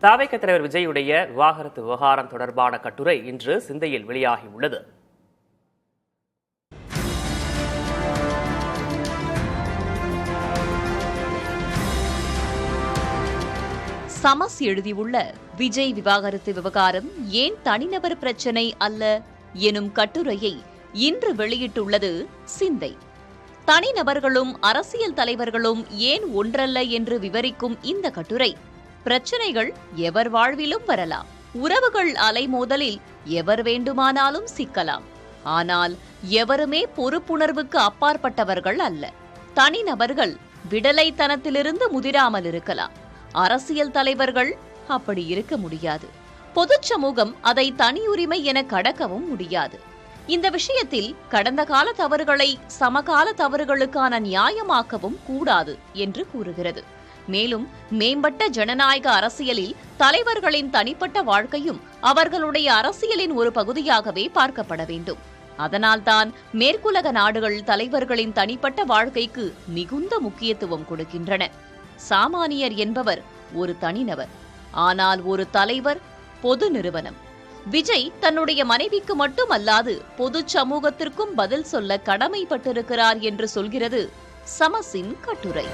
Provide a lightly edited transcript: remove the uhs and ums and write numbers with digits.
தவிக தலைவர் விஜயுடைய விவாகரத்து விவகாரம் தொடர்பான கட்டுரை இன்று சிந்தையில் வெளியாகியுள்ளது. சமஸ் எழுதியுள்ள விஜய் விவாகரத்து விவகாரம் ஏன் தனிநபர் பிரச்சினை அல்ல எனும் கட்டுரையை இன்று வெளியிட்டுள்ளது சிந்தை. தனிநபர்களும் அரசியல் தலைவர்களும் ஏன் ஒன்றல்ல என்று விவரிக்கும் இந்த கட்டுரை, பிரச்சனைகள் எவர் வாழ்விலும் வரலாம், உறவுகள் அலைமோதலில் எவர் வேண்டுமானாலும் சிக்கலாம், ஆனால் எவருமே பொறுப்புணர்வுக்கு அப்பாற்பட்டவர்கள் அல்ல. தனிநபர்கள் விடலைத்தனத்திலிருந்து முதிராமல் இருக்கலாம், அரசியல் தலைவர்கள் அப்படி இருக்க முடியாது. பொதுச் சமூகம் அதை தனியுரிமை என கடக்கவும் முடியாது. இந்த விஷயத்தில் கடந்த கால தவறுகளை சமகால தவறுகளுக்கான நியாயமாக்கவும் கூடாது என்று கூறுகிறது. மேலும் மேம்பட்ட ஜனநாயக அரசியலில் தலைவர்களின் தனிப்பட்ட வாழ்க்கையும் அவர்களுடைய அரசியலின் ஒரு பகுதியாகவே பார்க்கப்பட வேண்டும். அதனால்தான் மேற்குலக நாடுகள் தலைவர்களின் தனிப்பட்ட வாழ்க்கைக்கு மிகுந்த முக்கியத்துவம் கொடுக்கின்றன. சாமானியர் என்பவர் ஒரு தனிநபர், ஆனால் ஒரு தலைவர் பொது நிறுவனம். விஜய் தன்னுடைய மனைவிக்கு மட்டுமல்லாது பொது சமூகத்திற்கும் பதில் சொல்ல கடமைப்பட்டிருக்கிறார் என்று சொல்கிறது சமஸின் கட்டுரை.